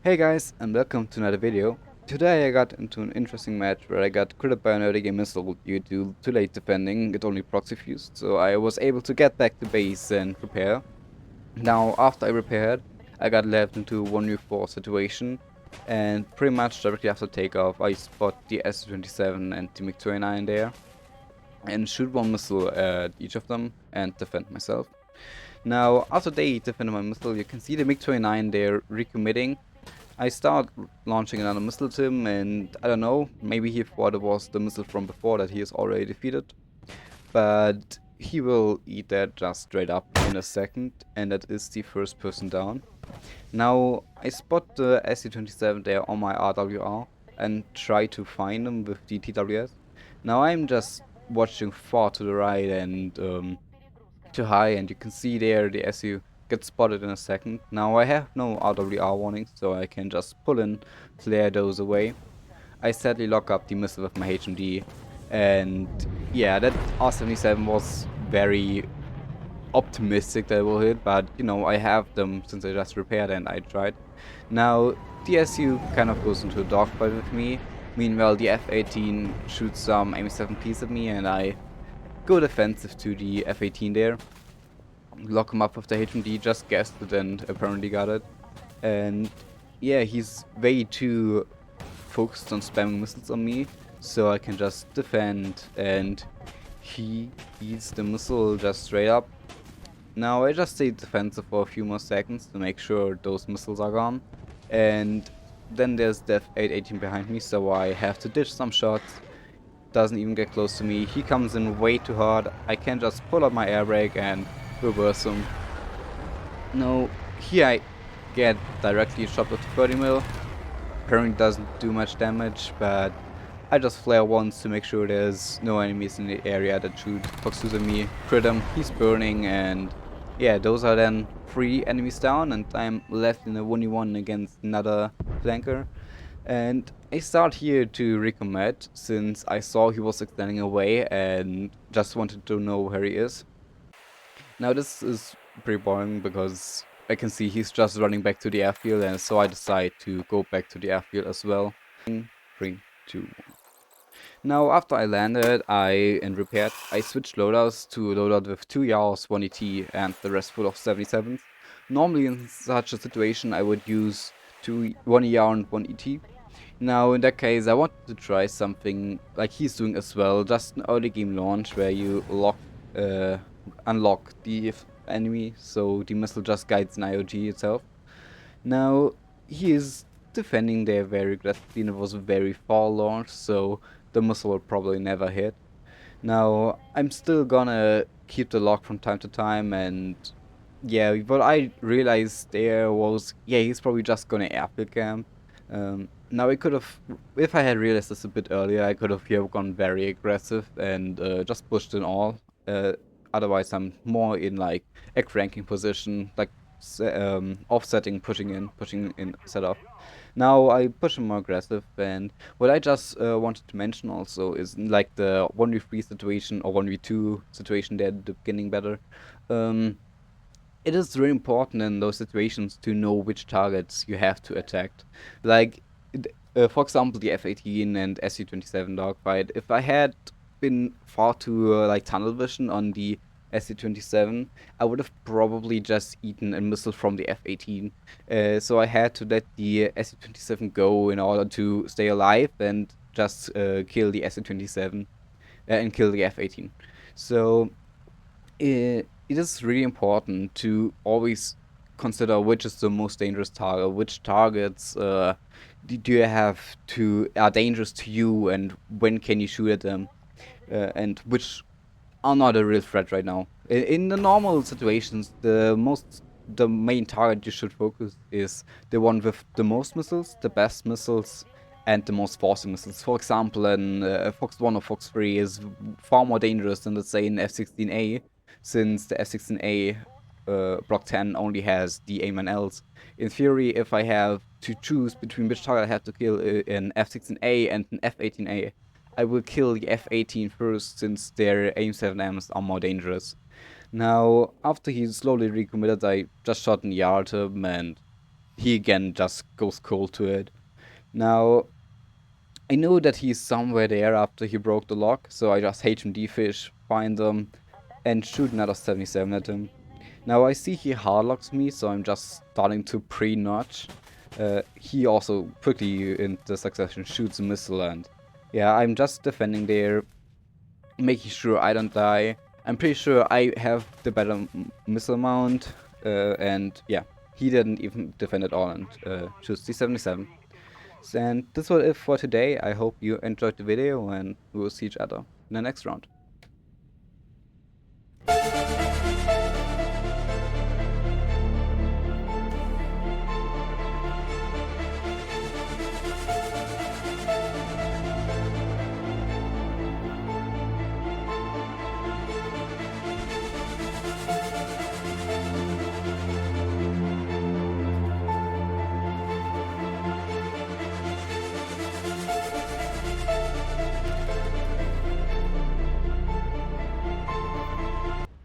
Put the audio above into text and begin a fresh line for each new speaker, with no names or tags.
Hey guys, and welcome to another video. Today I got into an interesting match where I got critted by an early game missile due to too late defending. It only proxy fused, so I was able to get back to base and repair. Now, after I repaired, I got left into a 1v4 situation, and pretty much directly after takeoff I spot the Su-27 and the MiG-29 there, and shoot one missile at each of them and defend myself. Now, after they defended my missile, you can see the MiG-29 there recommitting. I start launching another missile to him, and I don't know, maybe he thought it was the missile from before that he is already defeated. But he will eat that just straight up in a second, and that is the first person down. Now, I spot the Su-27 there on my RWR and try to find him with the TWS. Now I'm just watching far to the right and too high, and you can see there the SU gets spotted in a second. Now I have no RWR warnings, so I can just pull in, clear those away. I sadly lock up the missile with my HMD, and yeah, that R77 was very optimistic that it will hit, but you know, I have them since I just repaired and I tried. Now the SU kind of goes into a dogfight with me. Meanwhile, the F-18 shoots some AIM-7Ps at me, and I go defensive to the F-18 there. Lock him up with the HMD, just guessed it and apparently got it. And yeah, he's way too focused on spamming missiles on me, so I can just defend, and he eats the missile just straight up. Now I just stay defensive for a few more seconds to make sure those missiles are gone, and then there's the F-18 behind me, so I have to ditch some shots. Doesn't even get close to me. He comes in way too hard. I can just pull out my air brake and reverse him. No, here I get directly shot with 30 mil. Apparently doesn't do much damage, but I just flare once to make sure there's no enemies in the area that should foxes at me. Crit him, he's burning, and yeah, those are then 3 enemies down, and I'm left in a 1v1 against another flanker. And I start here to recommit, since I saw he was extending away and just wanted to know where he is. Now this is pretty boring because I can see he's just running back to the airfield, and so I decide to go back to the airfield as well. 3, 2, 1. Now after I landed and repaired, I switched loadouts to a loadout with 2 YARs, 1 ET and the rest full of 77s. Normally in such a situation I would use 1 YAR and 1 ET. Now in that case I wanted to try something like he's doing as well, just an early game launch where you unlock the enemy, so the missile just guides an IOG itself. Now he is defending there very aggressively, and it was a very far launch, so the missile will probably never hit. Now I'm still gonna keep the lock from time to time, and yeah, what I realized there was, yeah, he's probably just gonna airfield camp. Now I could have, if I had realized this a bit earlier, I could have here gone very aggressive and just pushed in all. Otherwise I'm more in like a cranking position, like offsetting, pushing in setup. Now I push him more aggressive, and what I just wanted to mention also is like the 1v3 situation or 1v2 situation there at the beginning better. It is really important in those situations to know which targets you have to attack. Like, for example, the F-18 and Su-27 dogfight. If I had been far too like tunnel vision on the Su-27, I would have probably just eaten a missile from the F-18. So I had to let the Su-27 go in order to stay alive and just kill the Su-27 and kill the F-18. So it is really important to always consider which is the most dangerous target, which targets do you have to are dangerous to you, and when can you shoot at them, and which are not a real threat right now. In the normal situations, the main target you should focus is the one with the most missiles, the best missiles, and the most forcing missiles. For example, an Fox 1 or Fox 3 is far more dangerous than, let's say, an F-16A, since the F-16A Block 10 only has the AIM-9Ls. In theory, if I have to choose between which target I have to kill, an F-16A and an F-18A, I will kill the F-18 first, since their AIM-7Ms are more dangerous. Now, after he slowly recommitted, I just shot an YAR at him, and he again just goes cold to it. Now, I know that he's somewhere there after he broke the lock, so I just HMD fish, find them, and shoot another 77 at him. Now I see he hardlocks me, so I'm just starting to pre-notch. He also quickly in the succession shoots a missile, and yeah, I'm just defending there, making sure I don't die. I'm pretty sure I have the better missile mount, and yeah, he didn't even defend at all and shoots D77. And this was it for today. I hope you enjoyed the video, and we will see each other in the next round.